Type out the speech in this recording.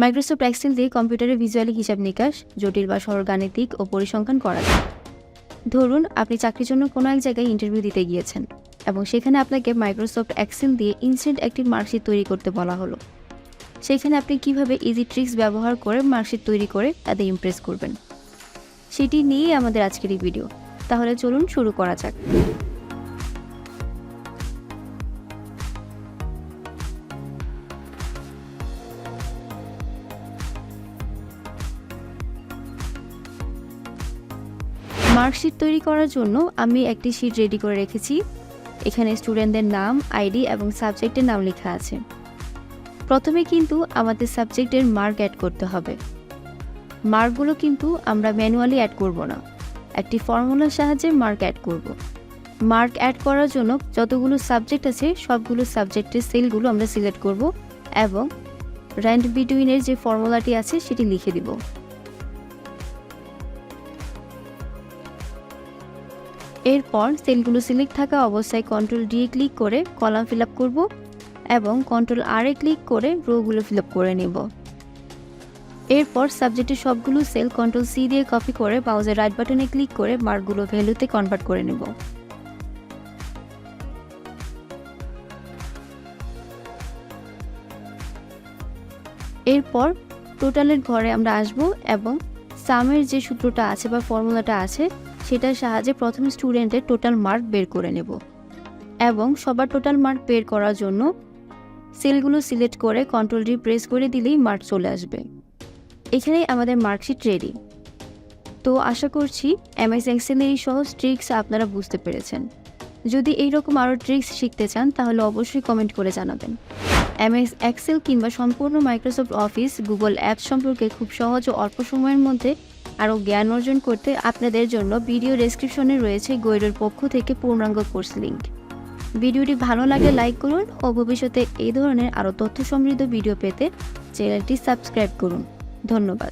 Microsoft Excel দিয়ে কম্পিউটারে visually হিসাব নিকাশ, জটিল বা সরল গাণিতিক ও পরিসংখ্যান করা যায়। ধরুন আপনি চাকরির জন্য কোনো এক জায়গায় ইন্টারভিউ দিতে গিয়েছেন এবং সেখানে আপনাকে মাইক্রোসফট এক্সেল দিয়ে ইনস্ট্যান্ট একটি মার্কশিট তৈরি করতে বলা হলো। সেখানে আপনি কিভাবে ইজি ট্রিক্স ব্যবহার করে মার্কশিট তৈরি করে তাদের ইমপ্রেস করবেন, সেটি নিয়েই আমাদের আজকের এই ভিডিও। তাহলে চলুন শুরু করা যাক। মার্কশিট তৈরি করার জন্য আমি একটি শিট রেডি করে রেখেছি। এখানে স্টুডেন্টদের নাম, আইডি এবং সাবজেক্টের নাম লেখা আছে। প্রথমে কিন্তু আমাদের সাবজেক্টের মার্ক অ্যাড করতে হবে। মার্কগুলো কিন্তু আমরা ম্যানুয়ালি অ্যাড করব না, একটি ফর্মুলার সাহায্যে মার্ক অ্যাড করব। মার্ক অ্যাড করার জন্য যতগুলো সাবজেক্ট আছে সবগুলো সাবজেক্টের সেলগুলো আমরা সিলেক্ট করব এবং র্যান্ড বিটুইনের যে ফর্মুলাটি আছে সেটি লিখে দিব। এরপর সেলগুলো সিলেক্ট থাকা অবস্থায় Ctrl+D ক্লিক করে কলাম ফিল আপ করব এবং Ctrl+R ক্লিক করে রোগুলো ফিল আপ করে নেব। এরপর সাবজেক্টের সবগুলো সেল Ctrl+C দিয়ে কপি করে মাউসের রাইট বাটনে ক্লিক করে মার্কগুলো ভ্যালুতে কনভার্ট করে নেব। এরপর টোটালের ঘরে আমরা আসব এবং সামের যে সূত্রটা আছে বা ফর্মুলাটা আছে সেটার সাহায্যে প্রথম স্টুডেন্টের টোটাল মার্ক বের করে নেব এবং সবার টোটাল মার্ক বের করার জন্য সেলগুলো সিলেক্ট করে Ctrl+D প্রেস করে দিলেই মার্ক চলে আসবে। এখানেই আমাদের মার্কশিট রেডি। তো আশা করছি এমএস এক্সেলের এই সহজ ট্রিক্স আপনারা বুঝতে পেরেছেন। যদি এইরকম আরও ট্রিক্স শিখতে চান তাহলে অবশ্যই কমেন্ট করে জানাবেন। এমএস এক্সেল কিংবা সম্পূর্ণ মাইক্রোসফট অফিস, গুগল অ্যাপস সম্পর্কে খুব সহজ ও অল্প সময়ের মধ্যে আরও জ্ঞান অর্জন করতে আপনাদের জন্য ভিডিও ডেসক্রিপশনে রয়েছে গোয়েডুর পক্ষ থেকে পূর্ণাঙ্গ কোর্স লিঙ্ক। ভিডিওটি ভালো লাগলে লাইক করুন ও ভবিষ্যতে এই ধরনের আরও তথ্য সমৃদ্ধ ভিডিও পেতে চ্যানেলটি সাবস্ক্রাইব করুন। ধন্যবাদ।